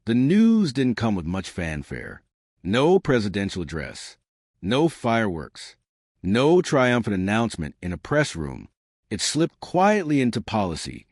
The news didn't come with much fanfare. No presidential address. No fireworks. No triumphant announcement in a press room. It slipped quietly into policy,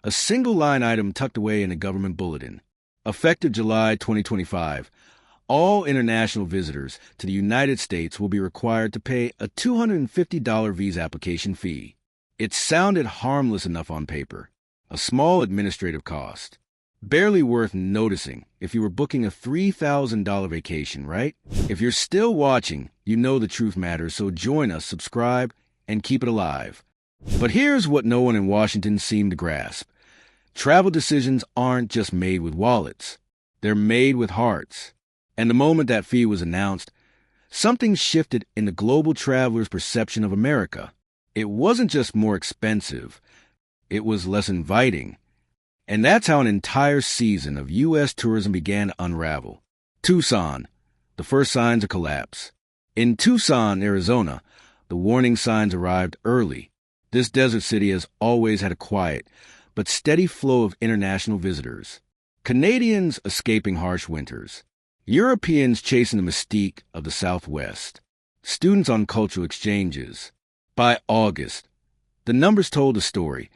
a single line item tucked away in a government bulletin. Effective July 2025, all international visitors to the United States will be required to pay a $250 visa application fee. It sounded harmless enough on paper, a small administrative cost. Barely worth noticing if you were booking a $3,000 vacation, right? If you're still watching, you know the truth matters, so join us, subscribe, and keep it alive. But here's what no one in Washington seemed to grasp. Travel decisions aren't just made with wallets. They're made with hearts. And the moment that fee was announced, something shifted in the global traveler's perception of America. It wasn't just more expensive. It was less inviting. And that's how an entire season of U.S. tourism began to unravel. Tucson, the first signs of collapse. In Tucson, Arizona, the warning signs arrived early. This desert city has always had a quiet, but steady flow of international visitors. Canadians escaping harsh winters. Europeans chasing the mystique of the Southwest. Students on cultural exchanges. By August, the numbers told a story.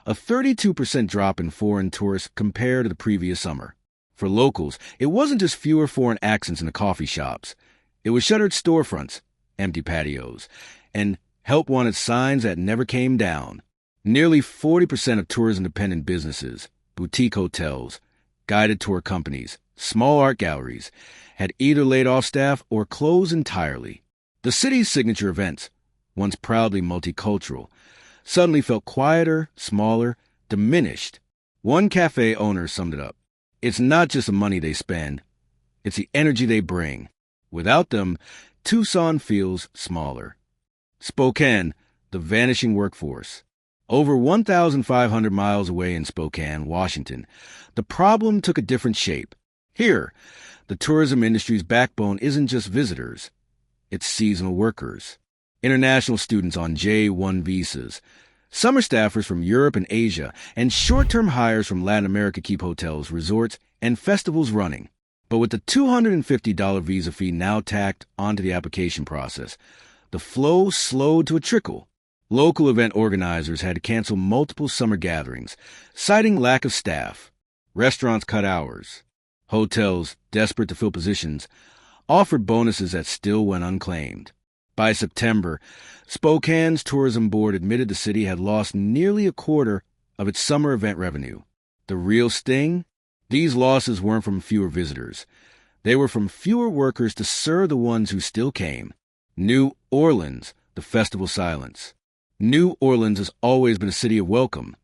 A 32% drop in foreign tourists compared to the previous summer. For locals, it wasn't just fewer foreign accents in the coffee shops. It was shuttered storefronts, empty patios, and help-wanted signs that never came down. Nearly 40% of tourism-dependent businesses, boutique hotels, guided tour companies, small art galleries, had either laid off staff or closed entirely. The city's signature events, once proudly multicultural, suddenly felt quieter, smaller, diminished. One cafe owner summed it up. It's not just the money they spend, it's the energy they bring. Without them, Tucson feels smaller. Spokane, the vanishing workforce. Over 1,500 miles away in Spokane, Washington, the problem took a different shape. Here, the tourism industry's backbone isn't just visitors. It's seasonal workers. International students on J-1 visas, summer staffers from Europe and Asia, and short-term hires from Latin America keep hotels, resorts, and festivals running. But with the $250 visa fee now tacked onto the application process, the flow slowed to a trickle. Local event organizers had to cancel multiple summer gatherings, citing lack of staff. Restaurants cut hours. Hotels, desperate to fill positions, offered bonuses that still went unclaimed. By September, Spokane's tourism board admitted the city had lost nearly a quarter of its summer event revenue. The real sting? These losses weren't from fewer visitors. They were from fewer workers to serve the ones who still came. New Orleans, the festival silence. New Orleans has always been a city of welcome.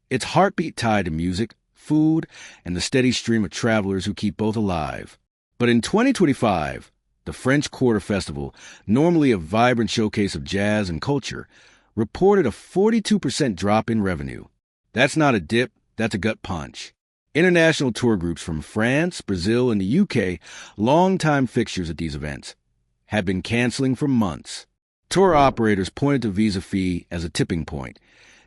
Its heartbeat tied to music, food, and the steady stream of travelers who keep both alive. But in 2025, the French Quarter Festival, normally a vibrant showcase of jazz and culture, reported a 42% drop in revenue. That's not a dip, that's a gut punch. International tour groups from France, Brazil, and the UK, longtime fixtures at these events, had been canceling for months. Tour operators pointed to visa fee as a tipping point,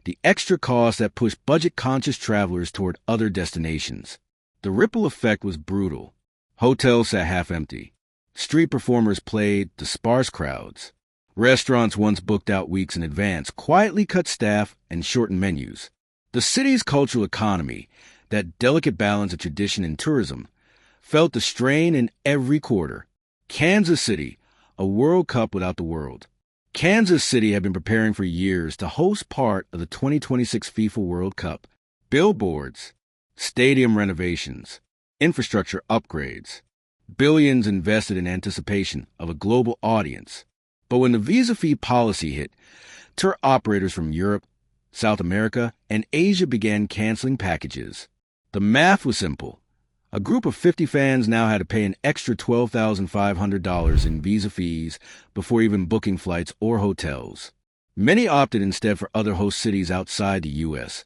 the extra cost that pushed budget-conscious travelers toward other destinations. The ripple effect was brutal. Hotels sat half-empty. Street performers played to sparse crowds. Restaurants once booked out weeks in advance quietly cut staff and shortened menus. The city's cultural economy, that delicate balance of tradition and tourism, felt the strain in every quarter. Kansas City, a World Cup without the world. Kansas City had been preparing for years to host part of the 2026 FIFA World Cup. Billboards, stadium renovations, infrastructure upgrades. Billions invested in anticipation of a global audience. But when the visa fee policy hit, tour operators from Europe, South America, and Asia began canceling packages. The math was simple. A group of 50 fans now had to pay an extra $12,500 in visa fees before even booking flights or hotels. Many opted instead for other host cities outside the U.S.,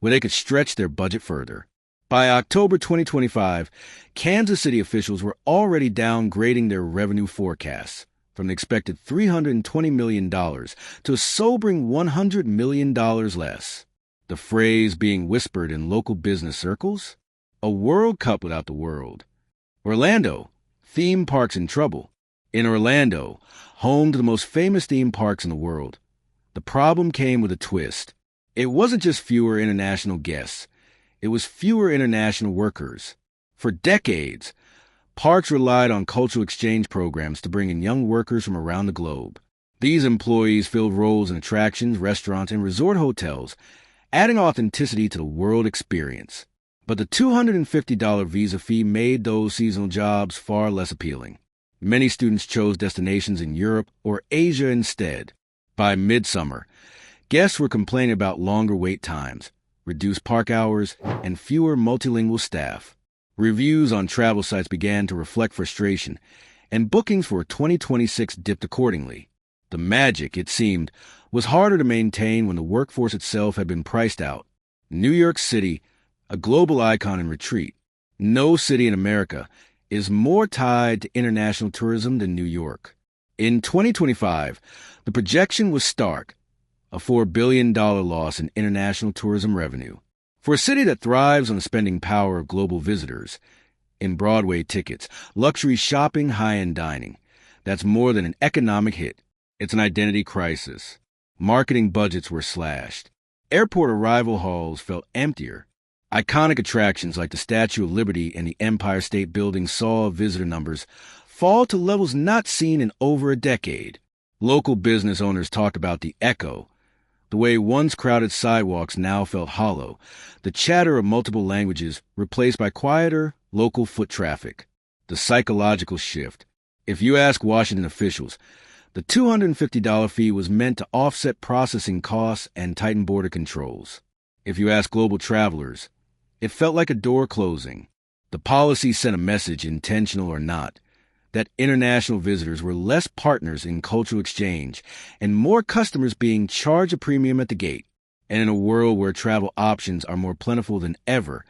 where they could stretch their budget further. By October 2025, Kansas City officials were already downgrading their revenue forecasts from the expected $320 million to a sobering $100 million less. The phrase being whispered in local business circles? A World Cup without the world. Orlando, theme parks in trouble. In Orlando, home to the most famous theme parks in the world, the problem came with a twist. It wasn't just fewer international guests. It was fewer international workers. For decades, parks relied on cultural exchange programs to bring in young workers from around the globe. These employees filled roles in attractions, restaurants, and resort hotels, adding authenticity to the world experience. But the $250 visa fee made those seasonal jobs far less appealing. Many students chose destinations in Europe or Asia instead. By midsummer, guests were complaining about longer wait times, reduced park hours, and fewer multilingual staff. Reviews on travel sites began to reflect frustration, and bookings for 2026 dipped accordingly. The magic, it seemed, was harder to maintain when the workforce itself had been priced out. New York City, a global icon in retreat. No city in America is more tied to international tourism than New York. In 2025, the projection was stark, a $4 billion loss in international tourism revenue. For a city that thrives on the spending power of global visitors, in Broadway tickets, luxury shopping, high-end dining, that's more than an economic hit. It's an identity crisis. Marketing budgets were slashed. Airport arrival halls felt emptier. Iconic attractions like the Statue of Liberty and the Empire State Building saw visitor numbers fall to levels not seen in over a decade. Local business owners talked about the echo, the way once crowded sidewalks now felt hollow, the chatter of multiple languages replaced by quieter, local foot traffic. The psychological shift. If you ask Washington officials, the $250 fee was meant to offset processing costs and tighten border controls. If you ask global travelers, it felt like a door closing. The policy sent a message, intentional or not, that international visitors were less partners in cultural exchange and more customers being charged a premium at the gate. And in a world where travel options are more plentiful than ever,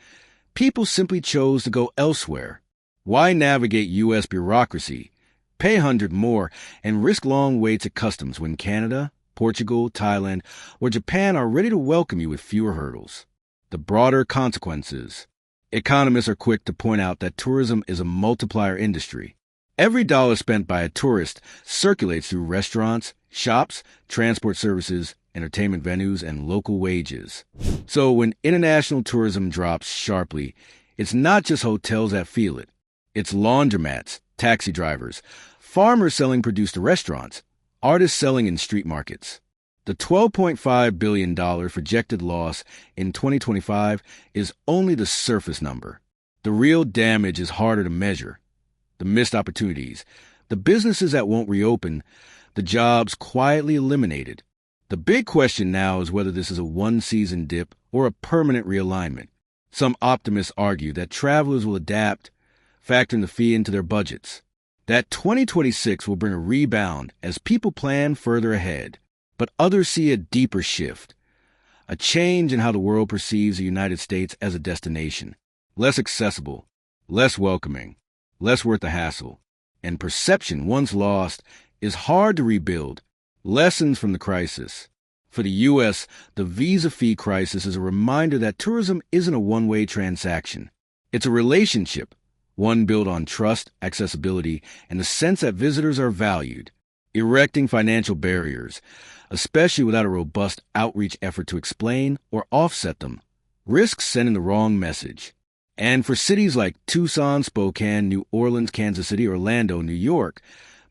people simply chose to go elsewhere. Why navigate U.S. bureaucracy, pay $100 more, and risk long waits at customs when Canada, Portugal, Thailand, or Japan are ready to welcome you with fewer hurdles? The broader consequences. Economists are quick to point out that tourism is a multiplier industry. Every dollar spent by a tourist circulates through restaurants, shops, transport services, entertainment venues, and local wages. So when international tourism drops sharply, it's not just hotels that feel it. It's laundromats, taxi drivers, farmers selling produce to restaurants, artists selling in street markets. The $12.5 billion projected loss in 2025 is only the surface number. The real damage is harder to measure. The missed opportunities, the businesses that won't reopen, the jobs quietly eliminated. The big question now is whether this is a one-season dip or a permanent realignment. Some optimists argue that travelers will adapt, factoring the fee into their budgets. That 2026 will bring a rebound as people plan further ahead. But others see a deeper shift, a change in how the world perceives the United States as a destination. Less accessible, less welcoming, less worth the hassle. And perception, once lost, is hard to rebuild. Lessons from the crisis. For the U.S., the visa fee crisis is a reminder that tourism isn't a one-way transaction. It's a relationship, one built on trust, accessibility, and the sense that visitors are valued. Erecting financial barriers, especially without a robust outreach effort to explain or offset them, risks sending the wrong message. And for cities like Tucson, Spokane, New Orleans, Kansas City, Orlando, New York,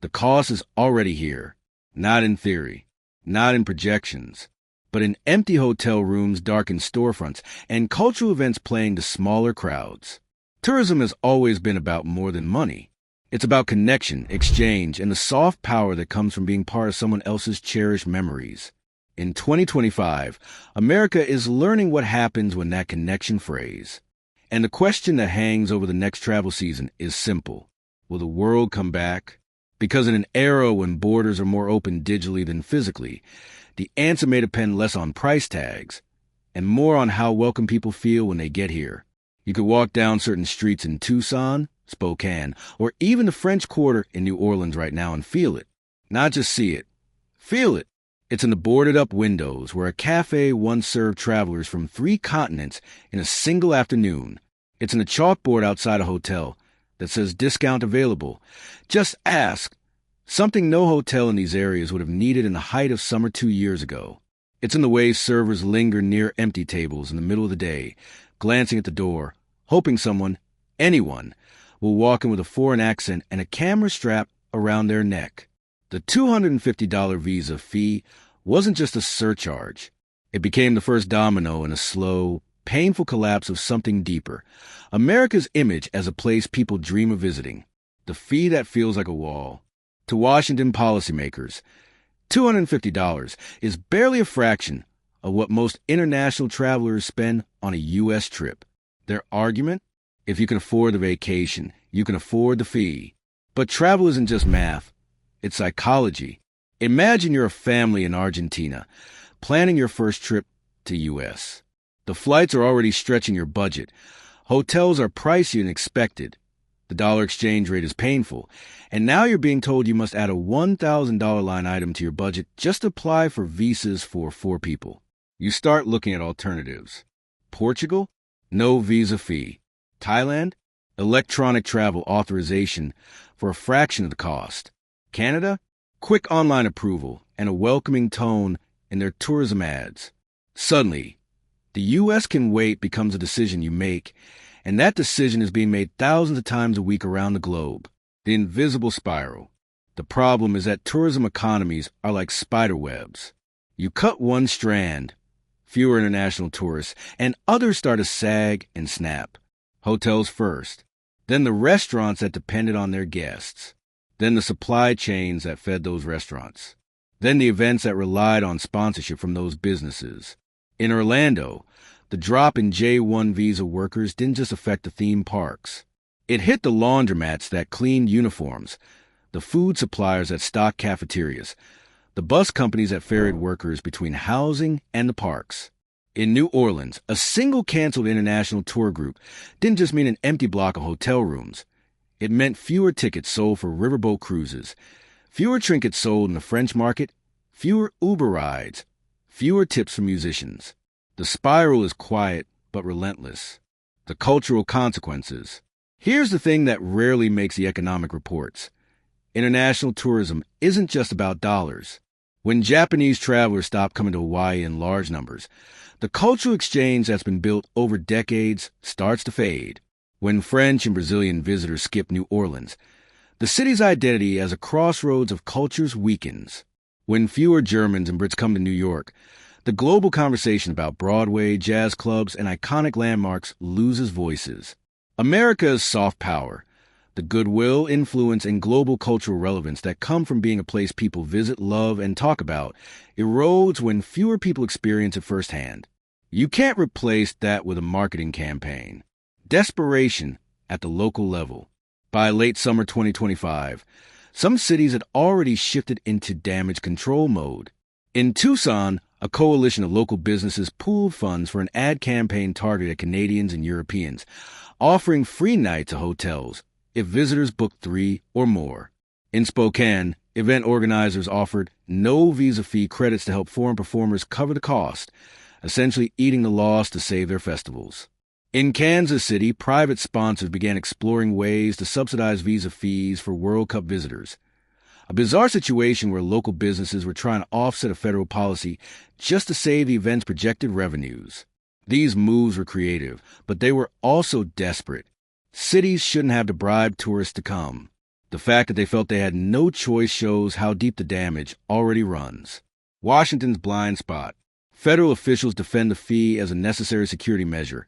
the cost is already here. Not in theory, not in projections, but in empty hotel rooms, darkened storefronts, and cultural events playing to smaller crowds. Tourism has always been about more than money. It's about connection, exchange, and the soft power that comes from being part of someone else's cherished memories. In 2025, America is learning what happens when that connection frays. And the question that hangs over the next travel season is simple. Will the world come back? Because in an era when borders are more open digitally than physically, the answer may depend less on price tags and more on how welcome people feel when they get here. You could walk down certain streets in Tucson, Spokane, or even the French Quarter in New Orleans right now and feel it. Not just see it. Feel it. It's in the boarded-up windows where a cafe once served travelers from 3 continents in a single afternoon. It's in a chalkboard outside a hotel that says discount available. Just ask. Something no hotel in these areas would have needed in the height of summer 2 years ago. It's in the way servers linger near empty tables in the middle of the day, glancing at the door, hoping someone, anyone, will walk in with a foreign accent and a camera strap around their neck. The $250 visa fee wasn't just a surcharge. It became the first domino in a slow, painful collapse of something deeper. America's image as a place people dream of visiting. The fee that feels like a wall. To Washington policymakers, $250 is barely a fraction of what most international travelers spend on a U.S. trip. Their argument? If you can afford the vacation, you can afford the fee. But travel isn't just math. It's psychology. Imagine you're a family in Argentina, planning your first trip to U.S. The flights are already stretching your budget. Hotels are pricier than expected. The dollar exchange rate is painful. And now you're being told you must add a $1,000 line item to your budget just to apply for visas for 4 people. You start looking at alternatives. Portugal? No visa fee. Thailand? Electronic travel authorization for a fraction of the cost. Canada? Quick online approval and a welcoming tone in their tourism ads. Suddenly, the U.S. can wait becomes a decision you make, and that decision is being made thousands of times a week around the globe. The invisible spiral. The problem is that tourism economies are like spider webs. You cut one strand, fewer international tourists, and others start to sag and snap. Hotels first, then the restaurants that depended on their guests, then the supply chains that fed those restaurants, then the events that relied on sponsorship from those businesses. In Orlando, the drop in J-1 visa workers didn't just affect the theme parks. It hit the laundromats that cleaned uniforms, the food suppliers that stocked cafeterias, the bus companies that ferried workers between housing and the parks. In New Orleans, a single canceled international tour group didn't just mean an empty block of hotel rooms. It meant fewer tickets sold for riverboat cruises, fewer trinkets sold in the French market, fewer Uber rides, fewer tips for musicians. The spiral is quiet but relentless. The cultural consequences. Here's the thing that rarely makes the economic reports. International tourism isn't just about dollars. When Japanese travelers stop coming to Hawaii in large numbers, the cultural exchange that's been built over decades starts to fade. When French and Brazilian visitors skip New Orleans, the city's identity as a crossroads of cultures weakens. When fewer Germans and Brits come to New York, the global conversation about Broadway, jazz clubs, and iconic landmarks loses voices. America's soft power, the goodwill, influence, and global cultural relevance that come from being a place people visit, love, and talk about, erodes when fewer people experience it firsthand. You can't replace that with a marketing campaign. Desperation at the local level. By late summer 2025, some cities had already shifted into damage control mode. In Tucson, a coalition of local businesses pooled funds for an ad campaign targeted at Canadians and Europeans, offering free nights at hotels if visitors booked 3 or more. In Spokane, event organizers offered no visa fee credits to help foreign performers cover the cost, essentially eating the loss to save their festivals. In Kansas City, private sponsors began exploring ways to subsidize visa fees for World Cup visitors. A bizarre situation where local businesses were trying to offset a federal policy just to save the event's projected revenues. These moves were creative, but they were also desperate. Cities shouldn't have to bribe tourists to come. The fact that they felt they had no choice shows how deep the damage already runs. Washington's blind spot. Federal officials defend the fee as a necessary security measure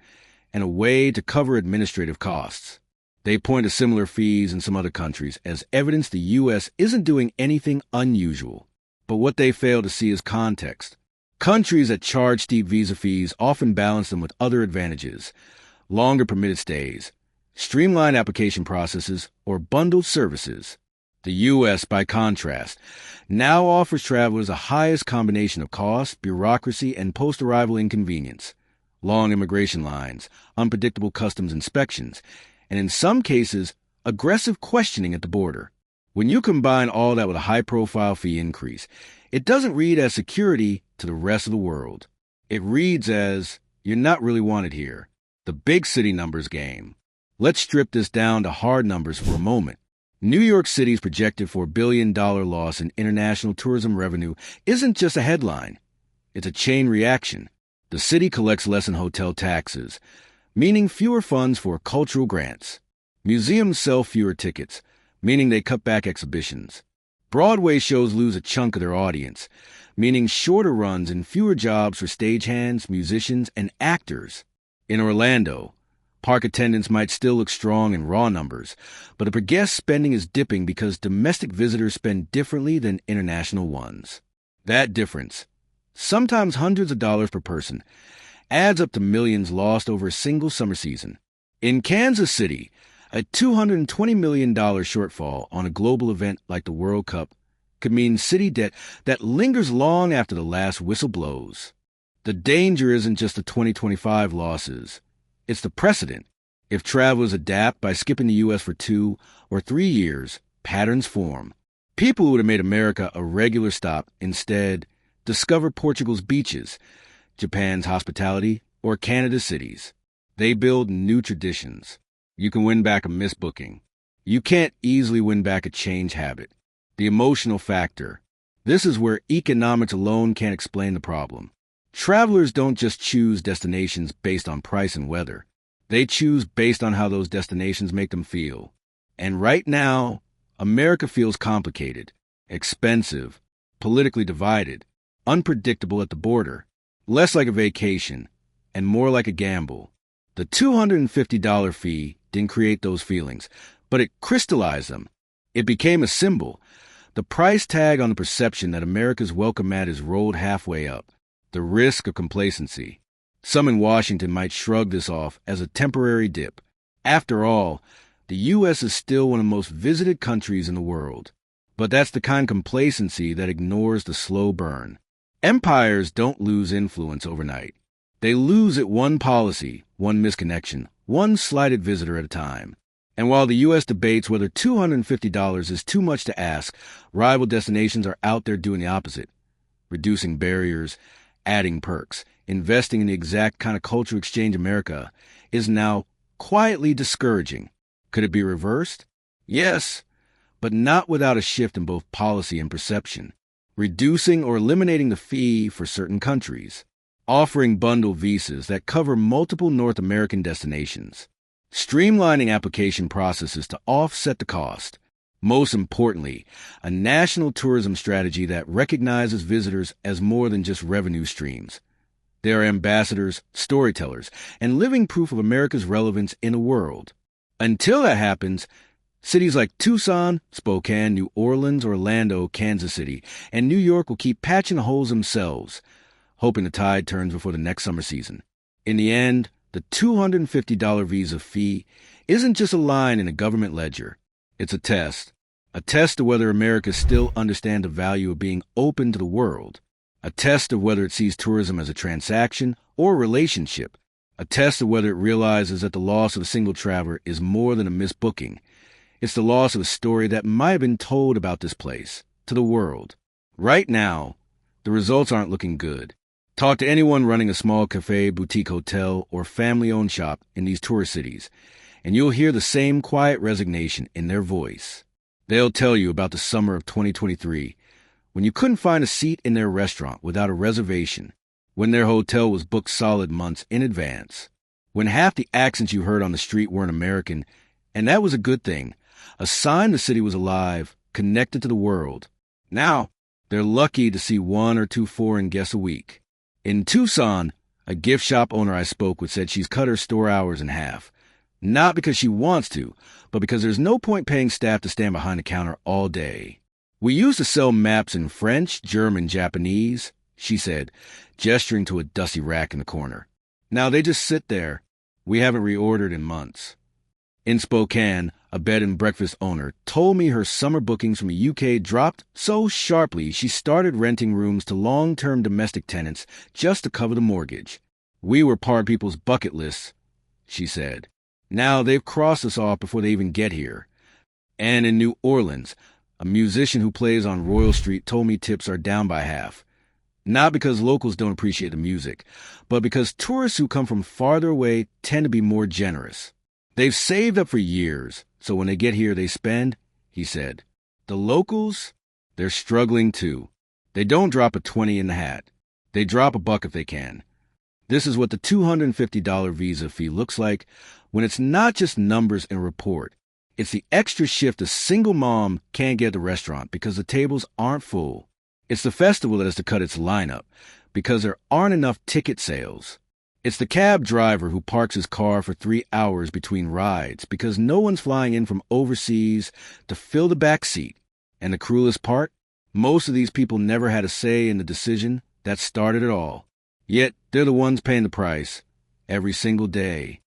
and a way to cover administrative costs. They point to similar fees in some other countries as evidence the U.S. isn't doing anything unusual. But what they fail to see is context. Countries that charge steep visa fees often balance them with other advantages, longer permitted stays, streamlined application processes, or bundled services. The U.S., by contrast, now offers travelers the highest combination of cost, bureaucracy, and post-arrival inconvenience. Long immigration lines, unpredictable customs inspections, and in some cases, aggressive questioning at the border. When you combine all that with a high-profile fee increase, it doesn't read as security to the rest of the world. It reads as, you're not really wanted here. the big city numbers game. Let's strip this down to hard numbers for a moment. New York City's projected $4 billion loss in international tourism revenue isn't just a headline. It's a chain reaction. The city collects less in hotel taxes, meaning fewer funds for cultural grants. Museums sell fewer tickets, meaning they cut back exhibitions. Broadway shows lose a chunk of their audience, meaning shorter runs and fewer jobs for stagehands, musicians, and actors. In Orlando, park attendance might still look strong in raw numbers, but the per guest spending is dipping because domestic visitors spend differently than international ones. That difference, sometimes hundreds of dollars per person, adds up to millions lost over a single summer season. In Kansas City, a $220 million shortfall on a global event like the World Cup could mean city debt that lingers long after the last whistle blows. The danger isn't just the 2025 losses. It's the precedent. If travelers adapt by skipping the U.S. for 2 or 3 years, patterns form. People who would have made America a regular stop instead discover Portugal's beaches, Japan's hospitality, or Canada's cities. They build new traditions. You can win back a missed booking. You can't easily win back a change habit. The emotional factor. This is where economics alone can't explain the problem. Travelers don't just choose destinations based on price and weather. They choose based on how those destinations make them feel. And right now, America feels complicated, expensive, politically divided, unpredictable at the border, less like a vacation, and more like a gamble. The $250 fee didn't create those feelings, but it crystallized them. It became a symbol. The price tag on the perception that America's welcome mat is rolled halfway up. The risk of complacency. Some in Washington might shrug this off as a temporary dip. After all, the U.S. is still one of the most visited countries in the world. But that's the kind of complacency that ignores the slow burn. Empires don't lose influence overnight. They lose it one policy, one misconnection, one slighted visitor at a time. And while the U.S. debates whether $250 is too much to ask, rival destinations are out there doing the opposite. Reducing barriers, adding perks, investing in the exact kind of cultural exchange America is now quietly discouraging. Could it be reversed? Yes, but not without a shift in both policy and perception. Reducing or eliminating the fee for certain countries. Offering bundle visas that cover multiple North American destinations. Streamlining application processes to offset the cost. Most importantly, a national tourism strategy that recognizes visitors as more than just revenue streams. They are ambassadors, storytellers, and living proof of America's relevance in the world. Until that happens, cities like Tucson, Spokane, New Orleans, Orlando, Kansas City, and New York will keep patching the holes themselves, hoping the tide turns before the next summer season. In the end, the $250 visa fee isn't just a line in a government ledger. It's a test to whether America still understands the value of being open to the world, a test of whether it sees tourism as a transaction or a relationship, a test of whether it realizes that the loss of a single traveler is more than a missed booking. It's the loss of a story that might have been told about this place to the world. Right now, the results aren't looking good. Talk to anyone running a small cafe, boutique hotel, or family-owned shop in these tourist cities, and you'll hear the same quiet resignation in their voice. They'll tell you about the summer of 2023, when you couldn't find a seat in their restaurant without a reservation, when their hotel was booked solid months in advance, when half the accents you heard on the street weren't American, and that was a good thing, a sign the city was alive, connected to the world. Now, they're lucky to see 1 or 2 foreign guests a week. In Tucson, a gift shop owner I spoke with said she's cut her store hours in half. Not because she wants to, but because there's no point paying staff to stand behind the counter all day. We used to sell maps in French, German, Japanese, she said, gesturing to a dusty rack in the corner. Now they just sit there. We haven't reordered in months. In Spokane, a bed and breakfast owner told me her summer bookings from the UK dropped so sharply she started renting rooms to long-term domestic tenants just to cover the mortgage. We were part of people's bucket lists, she said. Now they've crossed us off before they even get here. And in New Orleans, a musician who plays on Royal Street told me tips are down by half. Not because locals don't appreciate the music, but because tourists who come from farther away tend to be more generous. They've saved up for years, so when they get here they spend, he said. The locals, they're struggling too. They don't drop a 20 in the hat. They drop a buck if they can. This is what the $250 visa fee looks like when it's not just numbers and report. It's the extra shift a single mom can't get at the restaurant because the tables aren't full. It's the festival that has to cut its lineup because there aren't enough ticket sales. It's the cab driver who parks his car for 3 hours between rides because no one's flying in from overseas to fill the back seat. And the cruelest part? Most of these people never had a say in the decision that started it all. Yet they're the ones paying the price every single day.